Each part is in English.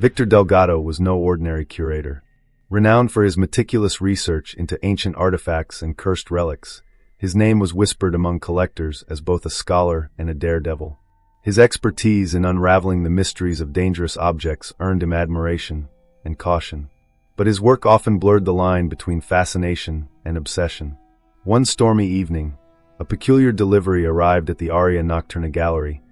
Victor Delgado was no ordinary curator. Renowned for his meticulous research into ancient artifacts and cursed relics, his name was whispered among collectors as both a scholar and a daredevil. His expertise in unraveling the mysteries of dangerous objects earned him admiration and caution. But his work often blurred the line between fascination and obsession. One stormy evening, a peculiar delivery arrived at the Aria Nocturna Gallery,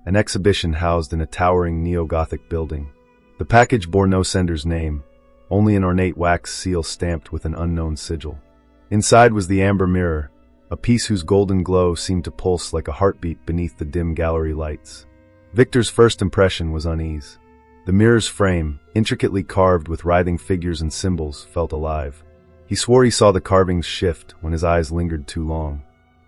an exhibition housed in a towering neo-Gothic building. The package bore no sender's name, only an ornate wax seal stamped with an unknown sigil. Inside was the amber mirror, a piece whose golden glow seemed to pulse like a heartbeat beneath the dim gallery lights. Victor's first impression was unease. The mirror's frame, intricately carved with writhing figures and symbols, felt alive. He swore he saw the carvings shift when his eyes lingered too long.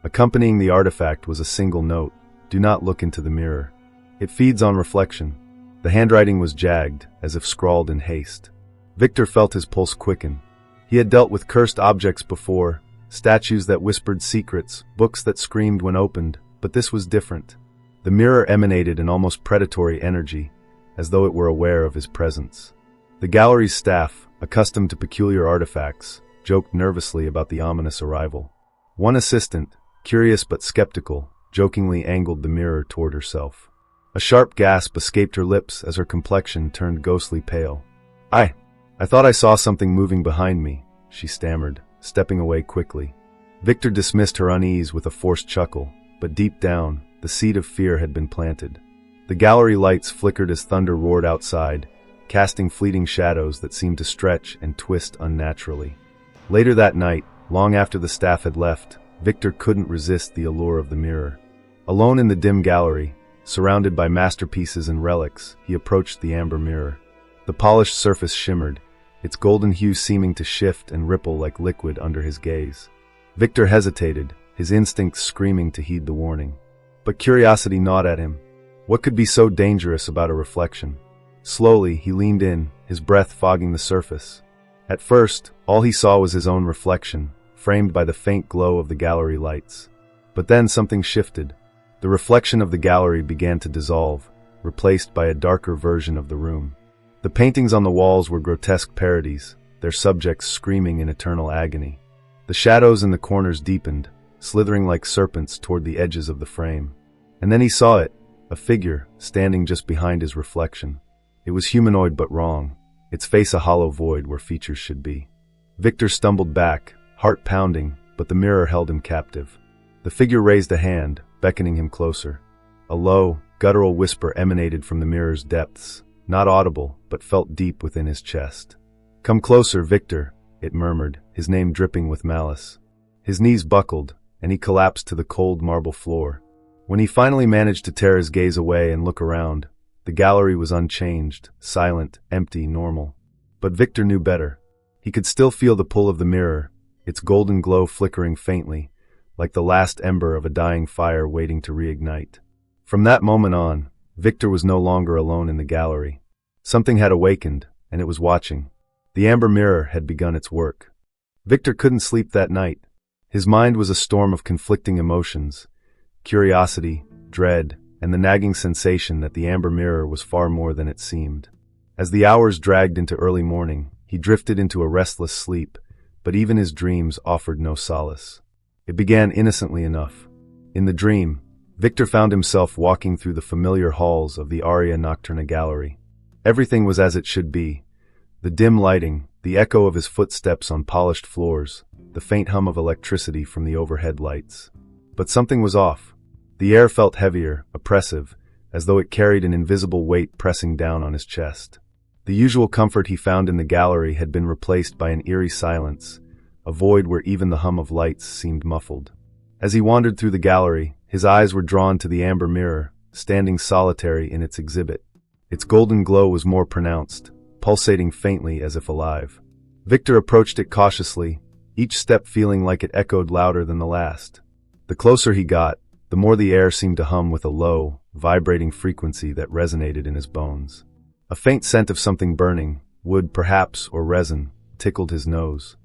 Accompanying the artifact was a single note: "Do not look into the mirror. It feeds on reflection." The handwriting was jagged, as if scrawled in haste. Victor felt his pulse quicken. He had dealt with cursed objects before, statues that whispered secrets, books that screamed when opened, but this was different. The mirror emanated an almost predatory energy, as though it were aware of his presence. The gallery's staff, accustomed to peculiar artifacts, joked nervously about the ominous arrival. One assistant, curious but skeptical, jokingly angled the mirror toward herself. A sharp gasp escaped her lips as her complexion turned ghostly pale. I thought I saw something moving behind me," she stammered, stepping away quickly. Victor dismissed her unease with a forced chuckle, but deep down, the seed of fear had been planted. The gallery lights flickered as thunder roared outside, casting fleeting shadows that seemed to stretch and twist unnaturally. Later that night, long after the staff had left, Victor couldn't resist the allure of the mirror. Alone in the dim gallery, surrounded by masterpieces and relics, he approached the amber mirror. The polished surface shimmered, its golden hue seeming to shift and ripple like liquid under his gaze. Victor hesitated, his instincts screaming to heed the warning. But curiosity gnawed at him. What could be so dangerous about a reflection? Slowly, he leaned in, his breath fogging the surface. At first, all he saw was his own reflection, framed by the faint glow of the gallery lights. But then something shifted. The reflection of the gallery began to dissolve, replaced by a darker version of the room. The paintings on the walls were grotesque parodies, their subjects screaming in eternal agony. The shadows in the corners deepened, slithering like serpents toward the edges of the frame. And then he saw it, a figure, standing just behind his reflection. It was humanoid but wrong, its face a hollow void where features should be. Victor stumbled back, heart pounding, but the mirror held him captive. The figure raised a hand, beckoning him closer. A low, guttural whisper emanated from the mirror's depths, not audible, but felt deep within his chest. "Come closer, Victor," it murmured, his name dripping with malice. His knees buckled, and he collapsed to the cold marble floor. When he finally managed to tear his gaze away and look around, the gallery was unchanged, silent, empty, normal. But Victor knew better. He could still feel the pull of the mirror, its golden glow flickering faintly, like the last ember of a dying fire waiting to reignite. From that moment on, Victor was no longer alone in the gallery. Something had awakened, and it was watching. The amber mirror had begun its work. Victor couldn't sleep that night. His mind was a storm of conflicting emotions: curiosity, dread, and the nagging sensation that the amber mirror was far more than it seemed. As the hours dragged into early morning, he drifted into a restless sleep, but even his dreams offered no solace. It began innocently enough. In the dream, Victor found himself walking through the familiar halls of the Aria Nocturna Gallery. Everything was as it should be. The dim lighting, the echo of his footsteps on polished floors, the faint hum of electricity from the overhead lights. But something was off. The air felt heavier, oppressive, as though it carried an invisible weight pressing down on his chest. The usual comfort he found in the gallery had been replaced by an eerie silence, a void where even the hum of lights seemed muffled. As he wandered through the gallery, his eyes were drawn to the amber mirror, standing solitary in its exhibit. Its golden glow was more pronounced, pulsating faintly as if alive. Victor approached it cautiously, each step feeling like it echoed louder than the last. The closer he got, the more the air seemed to hum with a low, vibrating frequency that resonated in his bones. A faint scent of something burning, wood perhaps or resin, tickled his nose.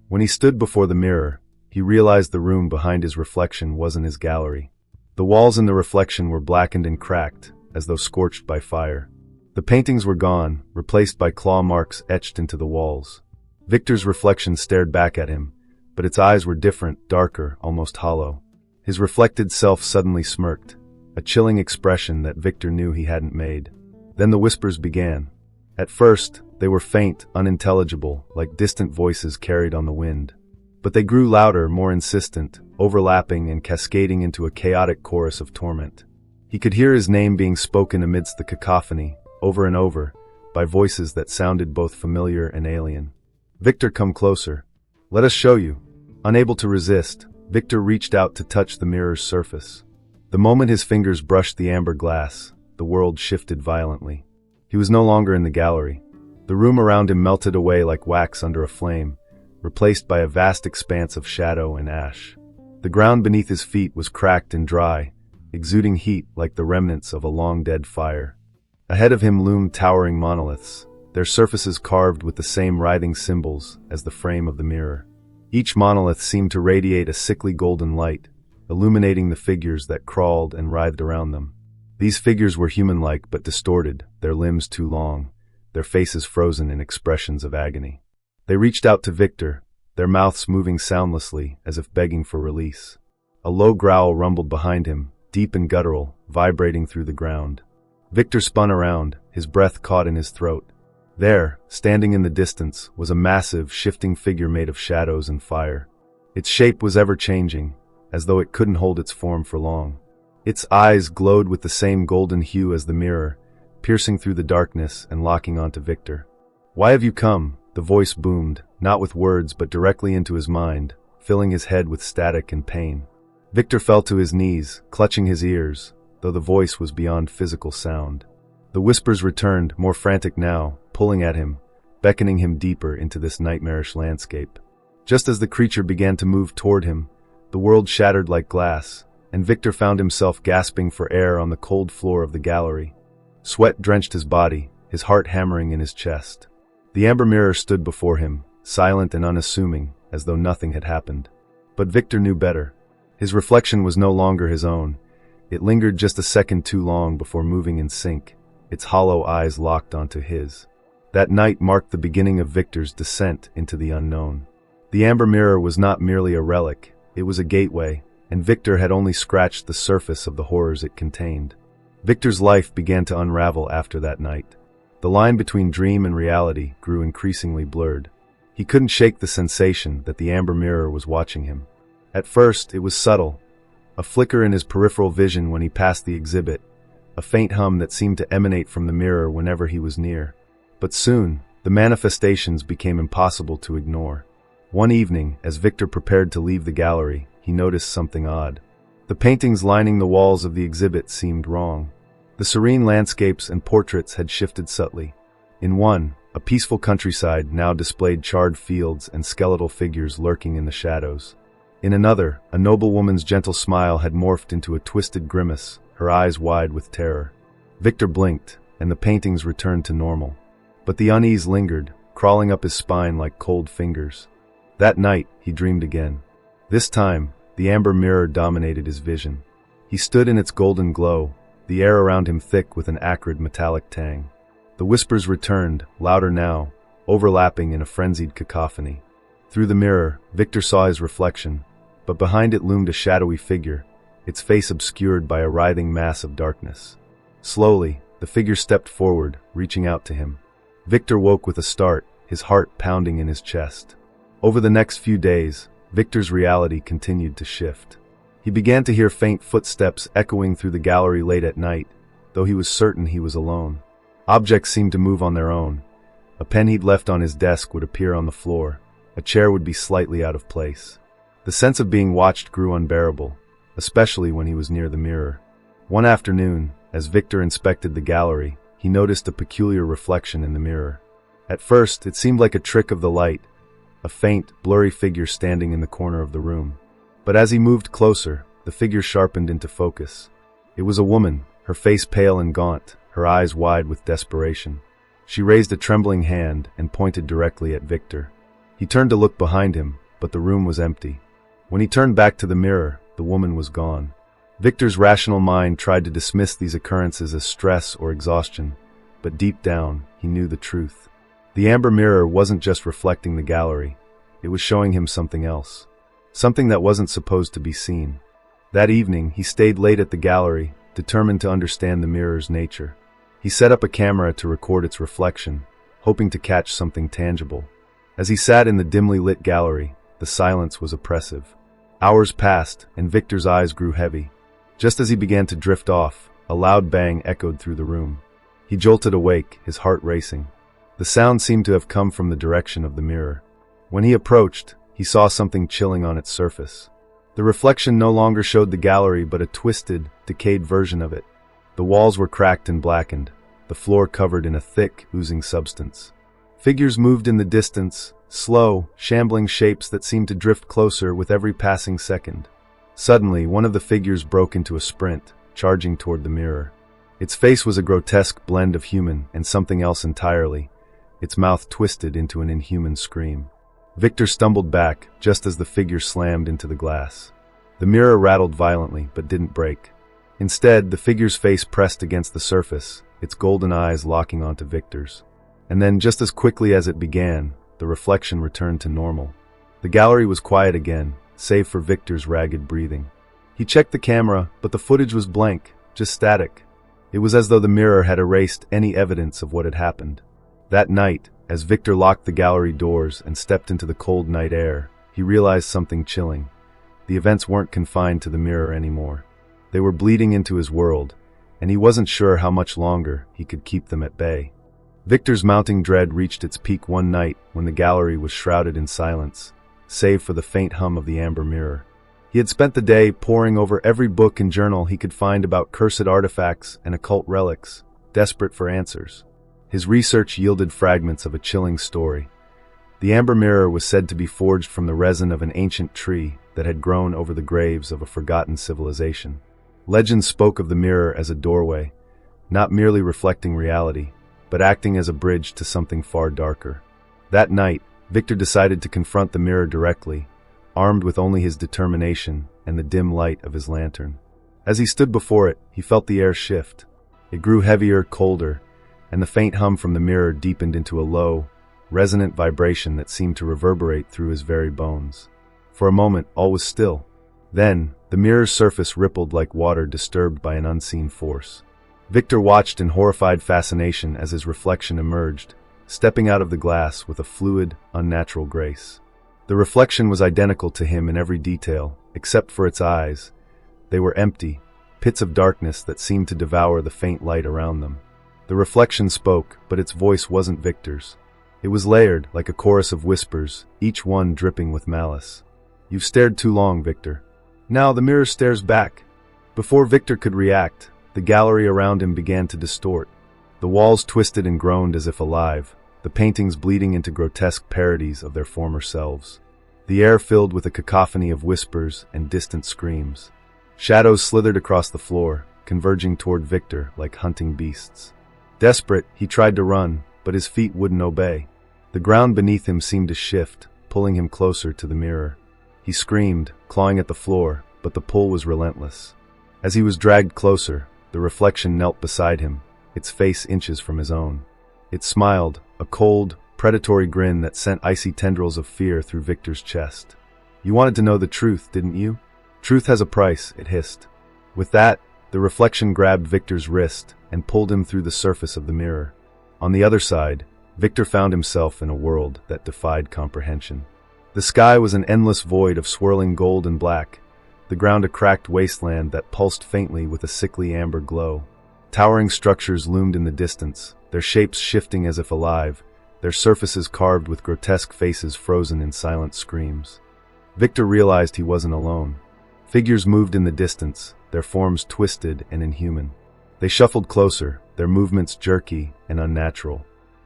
When he stood before the mirror, he realized the room behind his reflection wasn't his gallery. The walls in the reflection were blackened and cracked, as though scorched by fire. The paintings were gone, replaced by claw marks etched into the walls. Victor's reflection stared back at him, but its eyes were different, darker, almost hollow. His reflected self suddenly smirked, a chilling expression that Victor knew he hadn't made. Then the whispers began. At first, they were faint, unintelligible, like distant voices carried on the wind. But they grew louder, more insistent, overlapping and cascading into a chaotic chorus of torment. He could hear his name being spoken amidst the cacophony, over and over, by voices that sounded both familiar and alien. "Victor, come closer. Let us show you." Unable to resist, Victor reached out to touch the mirror's surface. The moment his fingers brushed the amber glass, the world shifted violently. He was no longer in the gallery. The room around him melted away like wax under a flame, replaced by a vast expanse of shadow and ash. The ground beneath his feet was cracked and dry, exuding heat like the remnants of a long-dead fire. Ahead of him loomed towering monoliths, their surfaces carved with the same writhing symbols as the frame of the mirror. Each monolith seemed to radiate a sickly golden light, illuminating the figures that crawled and writhed around them. These figures were human-like but distorted, their limbs too long, their faces frozen in expressions of agony. They reached out to Victor, their mouths moving soundlessly as if begging for release. A low growl rumbled behind him, deep and guttural, vibrating through the ground. Victor spun around, his breath caught in his throat. There, standing in the distance, was a massive, shifting figure made of shadows and fire. Its shape was ever-changing, as though it couldn't hold its form for long. Its eyes glowed with the same golden hue as the mirror, piercing through the darkness and locking onto Victor. "Why have you come?" the voice boomed, not with words but directly into his mind, filling his head with static and pain. Victor fell to his knees, clutching his ears, though the voice was beyond physical sound. The whispers returned, more frantic now, pulling at him, beckoning him deeper into this nightmarish landscape. Just as the creature began to move toward him, the world shattered like glass, and Victor found himself gasping for air on the cold floor of the gallery. Sweat drenched his body, his heart hammering in his chest. The amber mirror stood before him, silent and unassuming, as though nothing had happened. But Victor knew better. His reflection was no longer his own. It lingered just a second too long before moving in sync, its hollow eyes locked onto his. That night marked the beginning of Victor's descent into the unknown. The amber mirror was not merely a relic, it was a gateway, and Victor had only scratched the surface of the horrors it contained. Victor's life began to unravel after that night. The line between dream and reality grew increasingly blurred. He couldn't shake the sensation that the amber mirror was watching him. At first, it was subtle, a flicker in his peripheral vision when he passed the exhibit, a faint hum that seemed to emanate from the mirror whenever he was near. But soon, the manifestations became impossible to ignore. One evening, as Victor prepared to leave the gallery, he noticed something odd. The paintings lining the walls of the exhibit seemed wrong. The serene landscapes and portraits had shifted subtly. In one, a peaceful countryside now displayed charred fields and skeletal figures lurking in the shadows. In another, a noblewoman's gentle smile had morphed into a twisted grimace, her eyes wide with terror. Victor blinked, and the paintings returned to normal. But the unease lingered, crawling up his spine like cold fingers. That night, he dreamed again. This time, the amber mirror dominated his vision. He stood in its golden glow, the air around him thick with an acrid metallic tang. The whispers returned, louder now, overlapping in a frenzied cacophony. Through the mirror, Victor saw his reflection, but behind it loomed a shadowy figure, its face obscured by a writhing mass of darkness. Slowly, the figure stepped forward, reaching out to him. Victor woke with a start, his heart pounding in his chest. Over the next few days, Victor's reality continued to shift. He began to hear faint footsteps echoing through the gallery late at night, though he was certain he was alone. Objects seemed to move on their own. A pen he'd left on his desk would appear on the floor. A chair would be slightly out of place. The sense of being watched grew unbearable, especially when he was near the mirror. One afternoon, as Victor inspected the gallery, he noticed a peculiar reflection in the mirror. At first, it seemed like a trick of the light, a faint, blurry figure standing in the corner of the room. But as he moved closer, the figure sharpened into focus. It was a woman, her face pale and gaunt, her eyes wide with desperation. She raised a trembling hand and pointed directly at Victor. He turned to look behind him, but the room was empty. When he turned back to the mirror, the woman was gone. Victor's rational mind tried to dismiss these occurrences as stress or exhaustion, but deep down, he knew the truth. The amber mirror wasn't just reflecting the gallery, it was showing him something else. Something that wasn't supposed to be seen. That evening, he stayed late at the gallery, determined to understand the mirror's nature. He set up a camera to record its reflection, hoping to catch something tangible. As he sat in the dimly lit gallery, the silence was oppressive. Hours passed, and Victor's eyes grew heavy. Just as he began to drift off, a loud bang echoed through the room. He jolted awake, his heart racing. The sound seemed to have come from the direction of the mirror. When he approached, he saw something chilling on its surface. The reflection no longer showed the gallery but a twisted, decayed version of it. The walls were cracked and blackened, the floor covered in a thick, oozing substance. Figures moved in the distance, slow, shambling shapes that seemed to drift closer with every passing second. Suddenly, one of the figures broke into a sprint, charging toward the mirror. Its face was a grotesque blend of human and something else entirely, its mouth twisted into an inhuman scream. Victor stumbled back, just as the figure slammed into the glass. The mirror rattled violently, but didn't break. Instead, the figure's face pressed against the surface, its golden eyes locking onto Victor's. And then, just as quickly as it began, the reflection returned to normal. The gallery was quiet again, save for Victor's ragged breathing. He checked the camera, but the footage was blank, just static. It was as though the mirror had erased any evidence of what had happened. That night, as Victor locked the gallery doors and stepped into the cold night air, he realized something chilling. The events weren't confined to the mirror anymore. They were bleeding into his world, and he wasn't sure how much longer he could keep them at bay. Victor's mounting dread reached its peak one night when the gallery was shrouded in silence, save for the faint hum of the amber mirror. He had spent the day poring over every book and journal he could find about cursed artifacts and occult relics, desperate for answers. His research yielded fragments of a chilling story. The amber mirror was said to be forged from the resin of an ancient tree that had grown over the graves of a forgotten civilization. Legends spoke of the mirror as a doorway, not merely reflecting reality, but acting as a bridge to something far darker. That night, Victor decided to confront the mirror directly, armed with only his determination and the dim light of his lantern. As he stood before it, he felt the air shift. It grew heavier, colder, and the faint hum from the mirror deepened into a low, resonant vibration that seemed to reverberate through his very bones. For a moment, all was still. Then, the mirror's surface rippled like water disturbed by an unseen force. Victor watched in horrified fascination as his reflection emerged, stepping out of the glass with a fluid, unnatural grace. The reflection was identical to him in every detail, except for its eyes. They were empty, pits of darkness that seemed to devour the faint light around them. The reflection spoke, but its voice wasn't Victor's. It was layered, like a chorus of whispers, each one dripping with malice. "You've stared too long, Victor." Now the mirror stares back. Before Victor could react, the gallery around him began to distort. The walls twisted and groaned as if alive, the paintings bleeding into grotesque parodies of their former selves. The air filled with a cacophony of whispers and distant screams. Shadows slithered across the floor, converging toward Victor like hunting beasts. Desperate, he tried to run, but his feet wouldn't obey. The ground beneath him seemed to shift, pulling him closer to the mirror. He screamed, clawing at the floor, but the pull was relentless. As he was dragged closer, the reflection knelt beside him, its face inches from his own. It smiled, a cold, predatory grin that sent icy tendrils of fear through Victor's chest. "You wanted to know the truth, didn't you? Truth has a price," it hissed. With that, the reflection grabbed Victor's wrist and pulled him through the surface of the mirror. On the other side, Victor found himself in a world that defied comprehension. The sky was an endless void of swirling gold and black, the ground a cracked wasteland that pulsed faintly with a sickly amber glow. Towering structures loomed in the distance, their shapes shifting as if alive, their surfaces carved with grotesque faces frozen in silent screams. Victor realized he wasn't alone. Figures moved in the distance, their forms twisted and inhuman. They shuffled closer, their movements jerky and unnatural.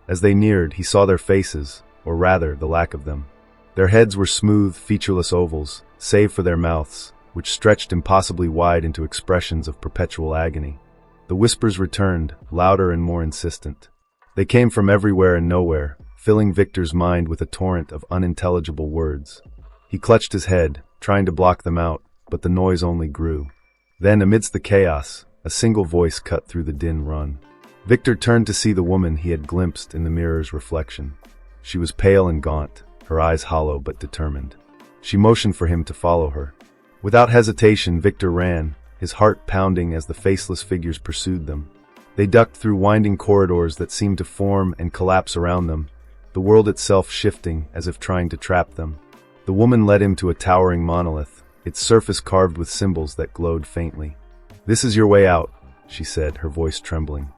As they neared, he saw their faces, or rather, the lack of them. Their heads were smooth, featureless ovals, save for their mouths, which stretched impossibly wide into expressions of perpetual agony. The whispers returned, louder and more insistent. They came from everywhere and nowhere, filling Victor's mind with a torrent of unintelligible words. He clutched his head, trying to block them out, but the noise only grew. Then, amidst the chaos, a single voice cut through the din run. Victor turned to see the woman he had glimpsed in the mirror's reflection. She was pale and gaunt, her eyes hollow but determined. She motioned for him to follow her. Without hesitation, Victor ran, his heart pounding as the faceless figures pursued them. They ducked through winding corridors that seemed to form and collapse around them, the world itself shifting as if trying to trap them. The woman led him to a towering monolith, its surface carved with symbols that glowed faintly. "This is your way out," she said, her voice trembling.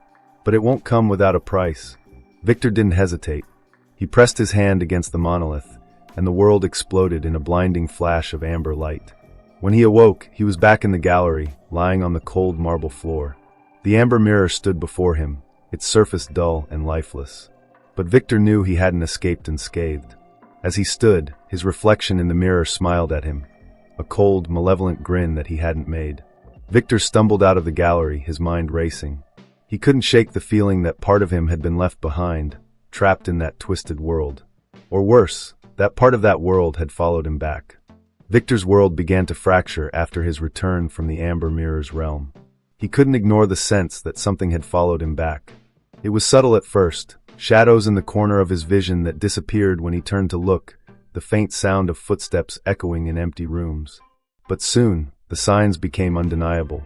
"But it won't come without a price." Victor didn't hesitate. He pressed his hand against the monolith, and the world exploded in a blinding flash of amber light. When he awoke, he was back in the gallery, lying on the cold marble floor. The amber mirror stood before him, its surface dull and lifeless. But Victor knew he hadn't escaped unscathed. As he stood, his reflection in the mirror smiled at him, a cold, malevolent grin that he hadn't made. Victor stumbled out of the gallery, his mind racing. He couldn't shake the feeling that part of him had been left behind, trapped in that twisted world. Or worse, that part of that world had followed him back. Victor's world began to fracture after his return from the amber mirror's realm. He couldn't ignore the sense that something had followed him back. It was subtle at first, shadows in the corner of his vision that disappeared when he turned to look, the faint sound of footsteps echoing in empty rooms. But soon, the signs became undeniable.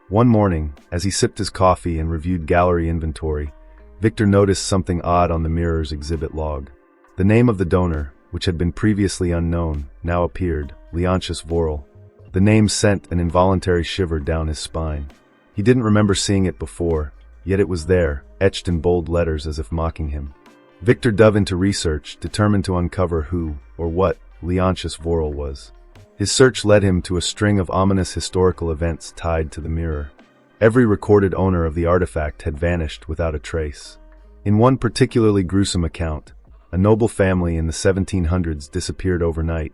One morning, as he sipped his coffee and reviewed gallery inventory, Victor noticed something odd on the mirror's exhibit log. The name of the donor, which had been previously unknown, now appeared, Leontius Vorel. The name sent an involuntary shiver down his spine. He didn't remember seeing it before, yet it was there, etched in bold letters as if mocking him. Victor dove into research, determined to uncover who, or what, Leontius Vorel was. His search led him to a string of ominous historical events tied to the mirror. Every recorded owner of the artifact had vanished without a trace. In one particularly gruesome account, a noble family in the 1700s disappeared overnight,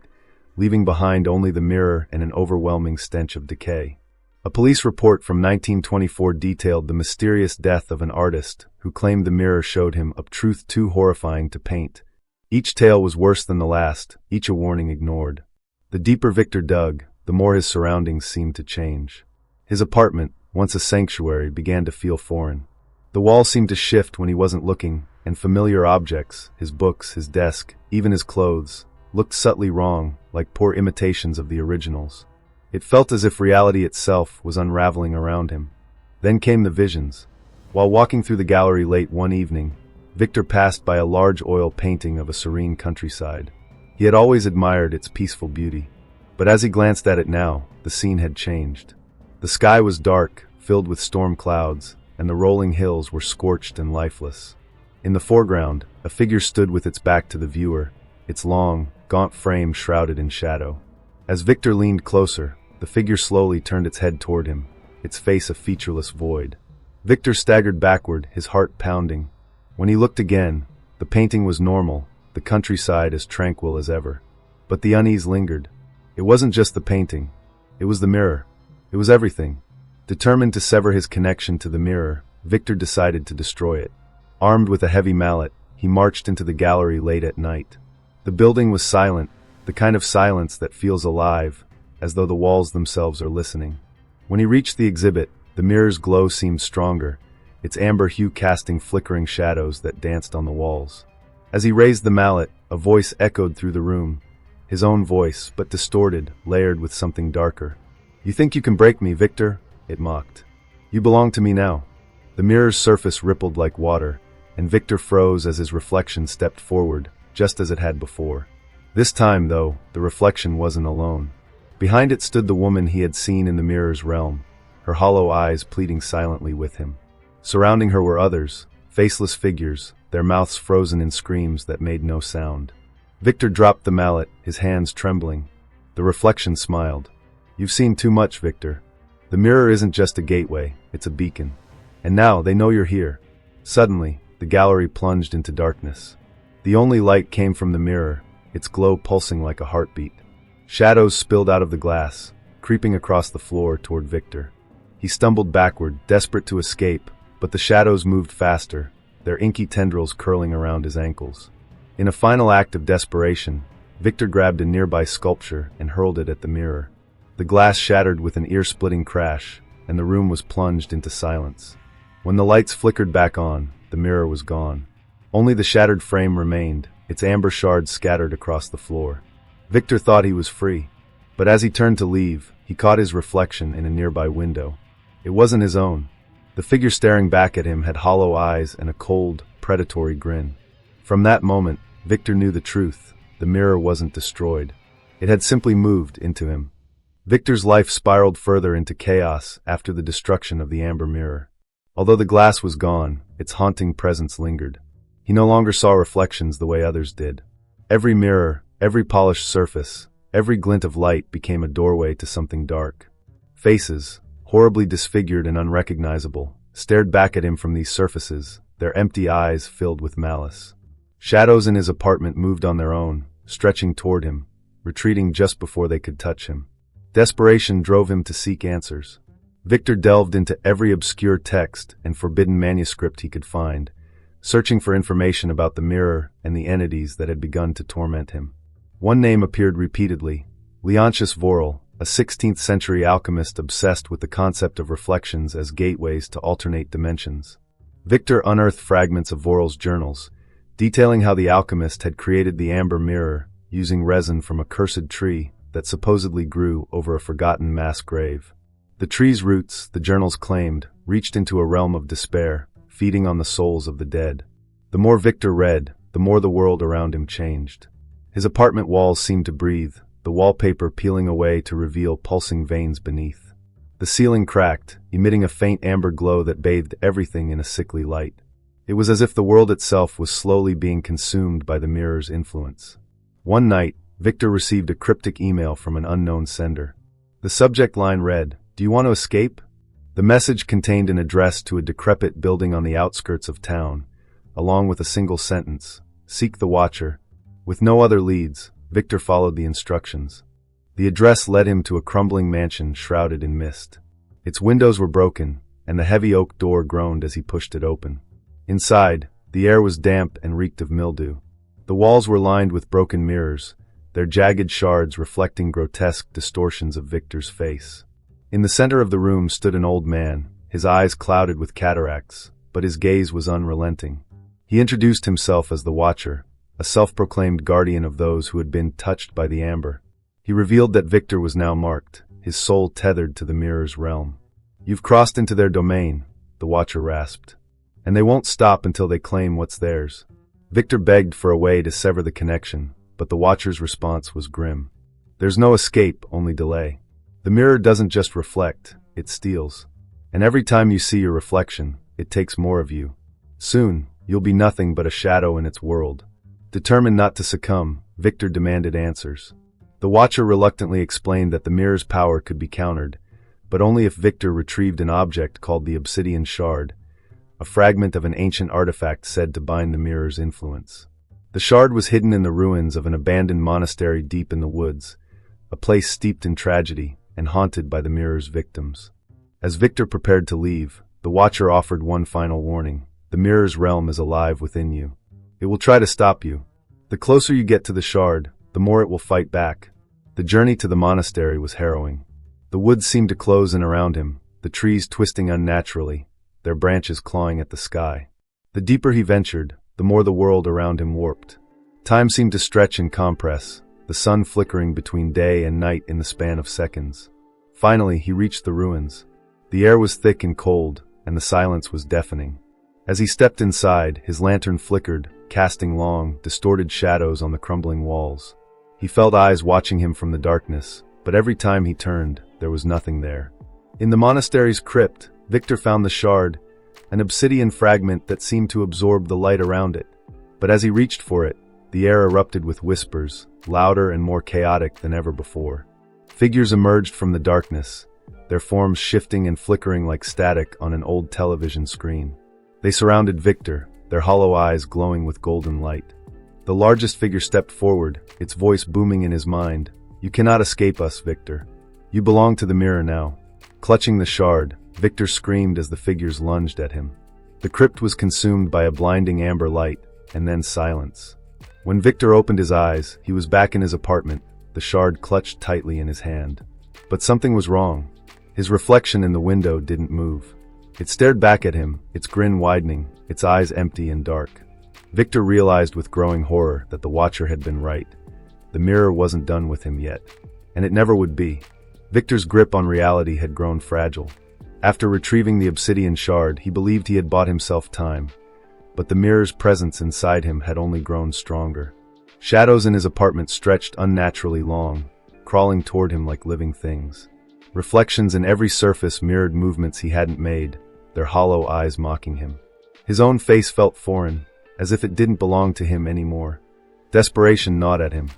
leaving behind only the mirror and an overwhelming stench of decay. A police report from 1924 detailed the mysterious death of an artist who claimed the mirror showed him a truth too horrifying to paint. Each tale was worse than the last, each a warning ignored. The deeper Victor dug, the more his surroundings seemed to change. His apartment, once a sanctuary, began to feel foreign. The walls seemed to shift when he wasn't looking, and familiar objects, his books, his desk, even his clothes, looked subtly wrong, like poor imitations of the originals. It felt as if reality itself was unraveling around him. Then came the visions. While walking through the gallery late one evening, Victor passed by a large oil painting of a serene countryside. He had always admired its peaceful beauty. But as he glanced at it now, the scene had changed. The sky was dark, filled with storm clouds, and the rolling hills were scorched and lifeless. In the foreground, a figure stood with its back to the viewer, its long, gaunt frame shrouded in shadow. As Victor leaned closer, the figure slowly turned its head toward him, its face a featureless void. Victor staggered backward, his heart pounding. When he looked again, the painting was normal, the countryside as tranquil as ever. But the unease lingered. It wasn't just the painting. It was the mirror. It was everything. Determined to sever his connection to the mirror, Victor decided to destroy it. Armed with a heavy mallet, he marched into the gallery late at night. The building was silent, the kind of silence that feels alive, as though the walls themselves are listening. When he reached the exhibit, the mirror's glow seemed stronger, its amber hue casting flickering shadows that danced on the walls. As he raised the mallet, a voice echoed through the room. His own voice, but distorted, layered with something darker. "You think you can break me, Victor?" it mocked. "You belong to me now." The mirror's surface rippled like water, and Victor froze as his reflection stepped forward, just as it had before. This time, though, the reflection wasn't alone. Behind it stood the woman he had seen in the mirror's realm, her hollow eyes pleading silently with him. Surrounding her were others, faceless figures, their mouths frozen in screams that made no sound. Victor dropped the mallet, his hands trembling. The reflection smiled. "You've seen too much, Victor. The mirror isn't just a gateway, it's a beacon. And now they know you're here." Suddenly, the gallery plunged into darkness. The only light came from the mirror, its glow pulsing like a heartbeat. Shadows spilled out of the glass, creeping across the floor toward Victor. He stumbled backward, desperate to escape, but the shadows moved faster, their inky tendrils curling around his ankles. In a final act of desperation, Victor grabbed a nearby sculpture and hurled it at the mirror. The glass shattered with an ear-splitting crash, and the room was plunged into silence. When the lights flickered back on, the mirror was gone. Only the shattered frame remained, its amber shards scattered across the floor. Victor thought he was free, but as he turned to leave, he caught his reflection in a nearby window. It wasn't his own. The figure staring back at him had hollow eyes and a cold, predatory grin. From that moment, Victor knew the truth. The mirror wasn't destroyed. It had simply moved into him. Victor's life spiraled further into chaos after the destruction of the amber mirror. Although the glass was gone, its haunting presence lingered. He no longer saw reflections the way others did. Every mirror, every polished surface, every glint of light became a doorway to something dark. Faces, horribly disfigured and unrecognizable, stared back at him from these surfaces, their empty eyes filled with malice. Shadows in his apartment moved on their own, stretching toward him, retreating just before they could touch him. Desperation drove him to seek answers. Victor delved into every obscure text and forbidden manuscript he could find, searching for information about the mirror and the entities that had begun to torment him. One name appeared repeatedly: Leontius Vorel, a 16th-century alchemist obsessed with the concept of reflections as gateways to alternate dimensions. Victor unearthed fragments of Vorel's journals, detailing how the alchemist had created the amber mirror using resin from a cursed tree that supposedly grew over a forgotten mass grave. The tree's roots, the journals claimed, reached into a realm of despair, feeding on the souls of the dead. The more Victor read, the more the world around him changed. His apartment walls seemed to breathe, the wallpaper peeling away to reveal pulsing veins beneath. The ceiling cracked, emitting a faint amber glow that bathed everything in a sickly light. It was as if the world itself was slowly being consumed by the mirror's influence. One night, Victor received a cryptic email from an unknown sender. The subject line read, "Do you want to escape?" The message contained an address to a decrepit building on the outskirts of town, along with a single sentence: "Seek the Watcher." With no other leads, Victor followed the instructions. The address led him to a crumbling mansion shrouded in mist. Its windows were broken, and the heavy oak door groaned as he pushed it open. Inside, the air was damp and reeked of mildew. The walls were lined with broken mirrors, their jagged shards reflecting grotesque distortions of Victor's face. In the center of the room stood an old man, his eyes clouded with cataracts, but his gaze was unrelenting. He introduced himself as the Watcher, a self-proclaimed guardian of those who had been touched by the amber. He revealed that Victor was now marked, his soul tethered to the mirror's realm. "You've crossed into their domain," the Watcher rasped, "and they won't stop until they claim what's theirs." Victor begged for a way to sever the connection, but the Watcher's response was grim. "There's no escape, only delay. The mirror doesn't just reflect, it steals. And every time you see your reflection, it takes more of you. Soon, you'll be nothing but a shadow in its world." Determined not to succumb, Victor demanded answers. The Watcher reluctantly explained that the mirror's power could be countered, but only if Victor retrieved an object called the Obsidian Shard, a fragment of an ancient artifact said to bind the mirror's influence. The shard was hidden in the ruins of an abandoned monastery deep in the woods, a place steeped in tragedy and haunted by the mirror's victims. As Victor prepared to leave, the Watcher offered one final warning: the mirror's realm is alive within you. It will try to stop you. The closer you get to the shard, the more it will fight back. The journey to the monastery was harrowing. The woods seemed to close in around him, the trees twisting unnaturally, their branches clawing at the sky. The deeper he ventured, the more the world around him warped. Time seemed to stretch and compress, the sun flickering between day and night in the span of seconds. Finally, he reached the ruins. The air was thick and cold, and the silence was deafening. As he stepped inside, his lantern flickered, casting long, distorted shadows on the crumbling walls. He felt eyes watching him from the darkness, but every time he turned, there was nothing there. In the monastery's crypt, Victor found the shard, an obsidian fragment that seemed to absorb the light around it. But as he reached for it, the air erupted with whispers, louder and more chaotic than ever before. Figures emerged from the darkness, their forms shifting and flickering like static on an old television screen. They surrounded Victor, their hollow eyes glowing with golden light. The largest figure stepped forward, its voice booming in his mind. "You cannot escape us, Victor. You belong to the mirror now." Clutching the shard, Victor screamed as the figures lunged at him. The crypt was consumed by a blinding amber light, and then silence. When Victor opened his eyes, he was back in his apartment, the shard clutched tightly in his hand. But something was wrong. His reflection in the window didn't move. It stared back at him, its grin widening, its eyes empty and dark. Victor realized with growing horror that the Watcher had been right. The mirror wasn't done with him yet. And it never would be. Victor's grip on reality had grown fragile. After retrieving the obsidian shard, he believed he had bought himself time. But the mirror's presence inside him had only grown stronger. Shadows in his apartment stretched unnaturally long, crawling toward him like living things. Reflections in every surface mirrored movements he hadn't made, their hollow eyes mocking him. His own face felt foreign, as if it didn't belong to him anymore. Desperation gnawed at him.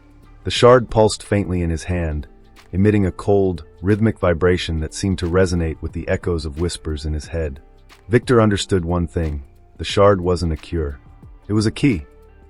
The shard pulsed faintly in his hand, emitting a cold, rhythmic vibration that seemed to resonate with the echoes of whispers in his head. Victor understood one thing. The shard wasn't a cure. It was a key,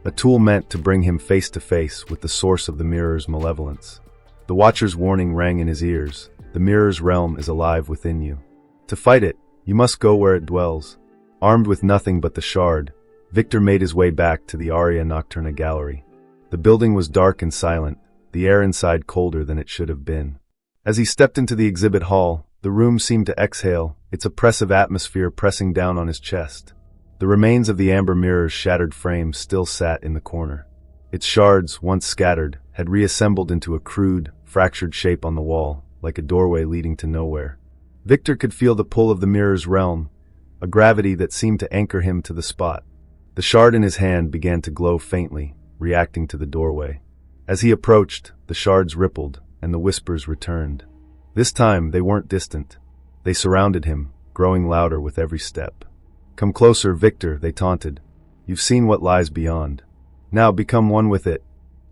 a tool meant to bring him face to face with the source of the mirror's malevolence. The Watcher's warning rang in his ears. The mirror's realm is alive within you. To fight it, you must go where it dwells. Armed with nothing but the shard, Victor made his way back to the Aria Nocturna gallery. The building was dark and silent, the air inside colder than it should have been. As he stepped into the exhibit hall, the room seemed to exhale, its oppressive atmosphere pressing down on his chest. The remains of the amber mirror's shattered frame still sat in the corner. Its shards, once scattered, had reassembled into a crude, fractured shape on the wall, like a doorway leading to nowhere. Victor could feel the pull of the mirror's realm, a gravity that seemed to anchor him to the spot. The shard in his hand began to glow faintly, reacting to the doorway. As he approached, the shards rippled, and the whispers returned. This time, they weren't distant. They surrounded him, growing louder with every step. "Come closer, Victor," they taunted. "You've seen what lies beyond. Now become one with it."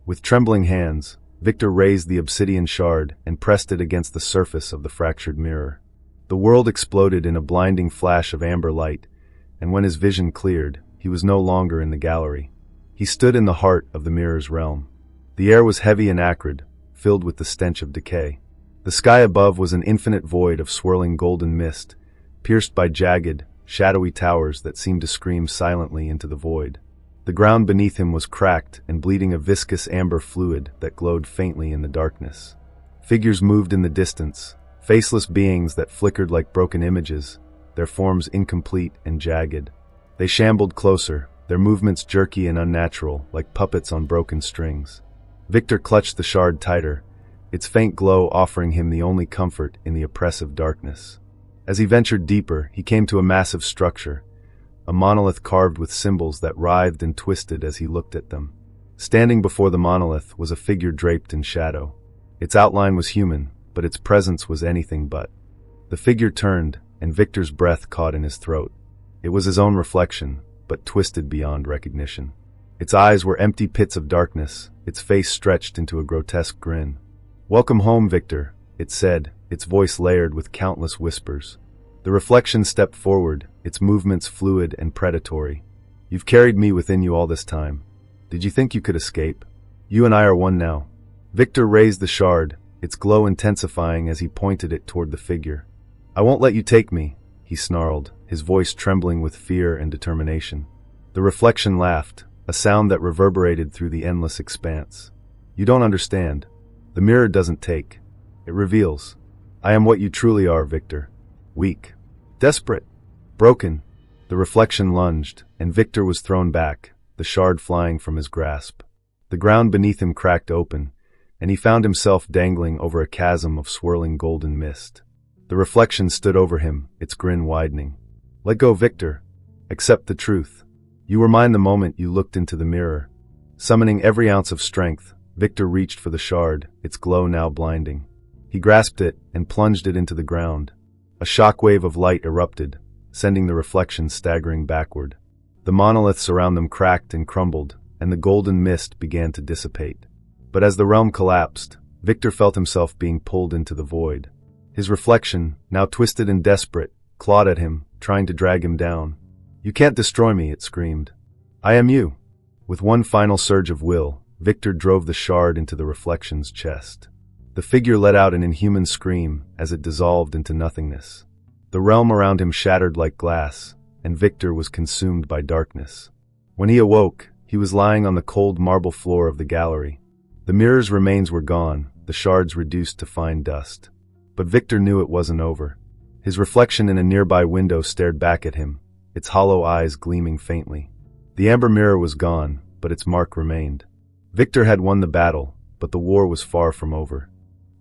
With trembling hands, Victor raised the obsidian shard and pressed it against the surface of the fractured mirror. The world exploded in a blinding flash of amber light, and when his vision cleared, he was no longer in the gallery. He stood in the heart of the mirror's realm. The air was heavy and acrid, filled with the stench of decay. The sky above was an infinite void of swirling golden mist, pierced by jagged, shadowy towers that seemed to scream silently into the void. The ground beneath him was cracked and bleeding a viscous amber fluid that glowed faintly in the darkness. Figures moved in the distance, faceless beings that flickered like broken images, their forms incomplete and jagged. They shambled closer, their movements jerky and unnatural, like puppets on broken strings. Victor clutched the shard tighter, its faint glow offering him the only comfort in the oppressive darkness. As he ventured deeper, he came to a massive structure, a monolith carved with symbols that writhed and twisted as he looked at them. Standing before the monolith was a figure draped in shadow. Its outline was human, but its presence was anything but. The figure turned, and Victor's breath caught in his throat. It was his own reflection, but twisted beyond recognition. Its eyes were empty pits of darkness, its face stretched into a grotesque grin. "Welcome home, Victor," it said, its voice layered with countless whispers. The reflection stepped forward, its movements fluid and predatory. "You've carried me within you all this time. Did you think you could escape? You and I are one now." Victor raised the shard, its glow intensifying as he pointed it toward the figure. "I won't let you take me," he snarled, his voice trembling with fear and determination. The reflection laughed, a sound that reverberated through the endless expanse. "You don't understand. The mirror doesn't take. It reveals. I am what you truly are, Victor. Weak. Desperate. Broken." The reflection lunged, and Victor was thrown back, the shard flying from his grasp. The ground beneath him cracked open, and he found himself dangling over a chasm of swirling golden mist. The reflection stood over him, its grin widening. "Let go, Victor. Accept the truth. You were mine the moment you looked into the mirror." Summoning every ounce of strength, Victor reached for the shard, its glow now blinding. He grasped it and plunged it into the ground. A shockwave of light erupted, sending the reflection staggering backward. The monoliths around them cracked and crumbled, and the golden mist began to dissipate. But as the realm collapsed, Victor felt himself being pulled into the void. His reflection, now twisted and desperate, clawed at him, trying to drag him down. "You can't destroy me," it screamed. "I am you." With one final surge of will, Victor drove the shard into the reflection's chest. The figure let out an inhuman scream as it dissolved into nothingness. The realm around him shattered like glass, and Victor was consumed by darkness. When he awoke, he was lying on the cold marble floor of the gallery. The mirror's remains were gone, the shards reduced to fine dust. But Victor knew it wasn't over. His reflection in a nearby window stared back at him, its hollow eyes gleaming faintly. The amber mirror was gone, but its mark remained. Victor had won the battle, but the war was far from over.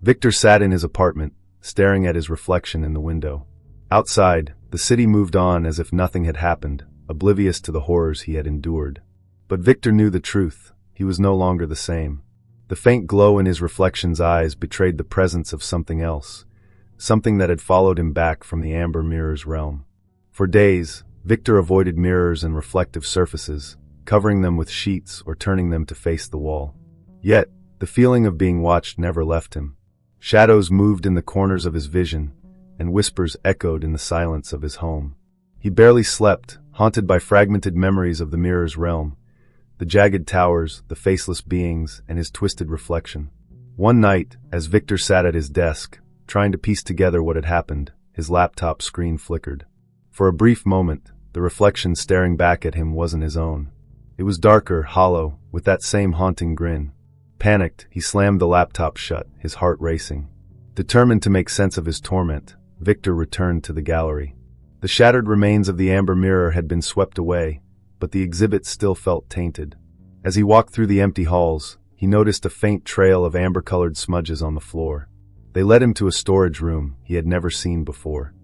Victor sat in his apartment, staring at his reflection in the window. Outside, the city moved on as if nothing had happened, oblivious to the horrors he had endured. But Victor knew the truth. He was no longer the same. The faint glow in his reflection's eyes betrayed the presence of something else, something that had followed him back from the amber mirror's realm. For days, Victor avoided mirrors and reflective surfaces, covering them with sheets or turning them to face the wall. Yet, the feeling of being watched never left him. Shadows moved in the corners of his vision, and whispers echoed in the silence of his home. He barely slept, haunted by fragmented memories of the mirror's realm, the jagged towers, the faceless beings, and his twisted reflection. One night, as Victor sat at his desk, trying to piece together what had happened, his laptop screen flickered. For a brief moment, the reflection staring back at him wasn't his own. It was darker, hollow, with that same haunting grin. Panicked, he slammed the laptop shut, his heart racing. Determined to make sense of his torment, Victor returned to the gallery. The shattered remains of the amber mirror had been swept away, but the exhibit still felt tainted. As he walked through the empty halls, he noticed a faint trail of amber-colored smudges on the floor. They led him to a storage room he had never seen before.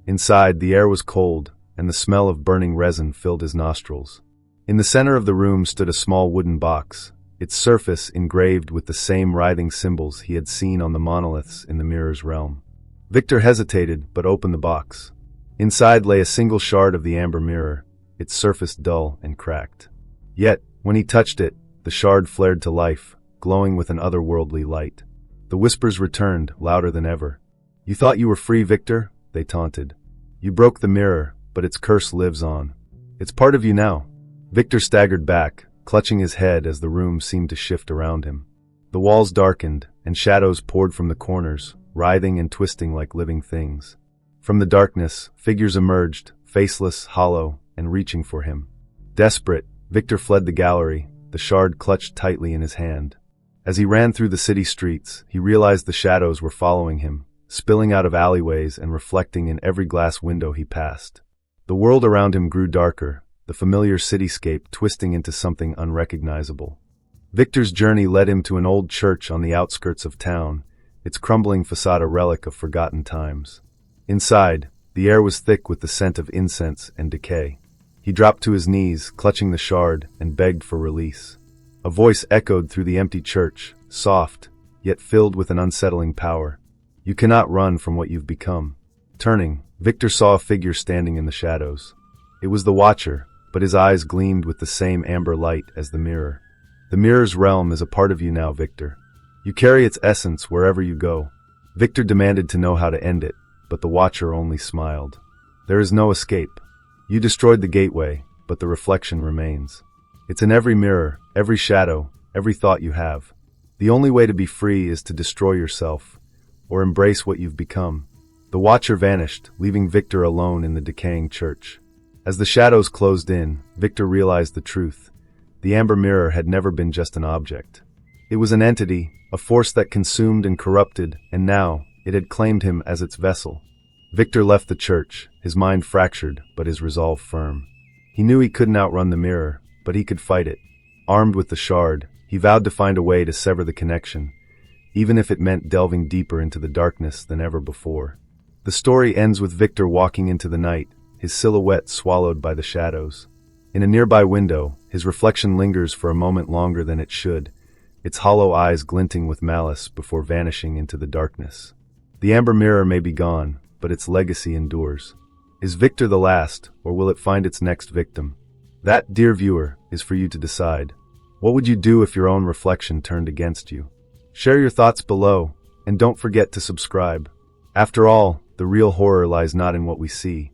Inside, the air was cold, and the smell of burning resin filled his nostrils. In the center of the room stood a small wooden box, its surface engraved with the same writhing symbols he had seen on the monoliths in the mirror's realm. Victor hesitated, but opened the box. Inside lay a single shard of the amber mirror, its surface dull and cracked. Yet, when he touched it, the shard flared to life, glowing with an otherworldly light. The whispers returned, louder than ever. "You thought you were free, Victor?" they taunted. "You broke the mirror, but its curse lives on. It's part of you now." Victor staggered back, clutching his head as the room seemed to shift around him. The walls darkened, and shadows poured from the corners, writhing and twisting like living things. From the darkness, figures emerged, faceless, hollow, and reaching for him. Desperate, Victor fled the gallery, the shard clutched tightly in his hand. As he ran through the city streets, he realized the shadows were following him, spilling out of alleyways and reflecting in every glass window he passed. The world around him grew darker, the familiar cityscape twisting into something unrecognizable. Victor's journey led him to an old church on the outskirts of town, its crumbling facade a relic of forgotten times. Inside, the air was thick with the scent of incense and decay. He dropped to his knees, clutching the shard, and begged for release. A voice echoed through the empty church, soft, yet filled with an unsettling power. "You cannot run from what you've become." Turning, Victor saw a figure standing in the shadows. It was the Watcher, but his eyes gleamed with the same amber light as the mirror. "The mirror's realm is a part of you now, Victor. You carry its essence wherever you go." Victor demanded to know how to end it, but the Watcher only smiled. "There is no escape. You destroyed the gateway, but the reflection remains. It's in every mirror, every shadow, every thought you have. The only way to be free is to destroy yourself, or embrace what you've become." The Watcher vanished, leaving Victor alone in the decaying church. As the shadows closed in, Victor realized the truth. The amber mirror had never been just an object. It was an entity, a force that consumed and corrupted, and now, it had claimed him as its vessel. Victor left the church, his mind fractured, but his resolve firm. He knew he couldn't outrun the mirror, but he could fight it. Armed with the shard, he vowed to find a way to sever the connection, even if it meant delving deeper into the darkness than ever before. The story ends with Victor walking into the night, his silhouette swallowed by the shadows. In a nearby window, his reflection lingers for a moment longer than it should, its hollow eyes glinting with malice before vanishing into the darkness. The amber mirror may be gone, but its legacy endures. Is Victor the last, or will it find its next victim? That, dear viewer, is for you to decide. What would you do if your own reflection turned against you? Share your thoughts below, and don't forget to subscribe. After all, the real horror lies not in what we see,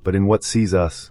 but in what sees us.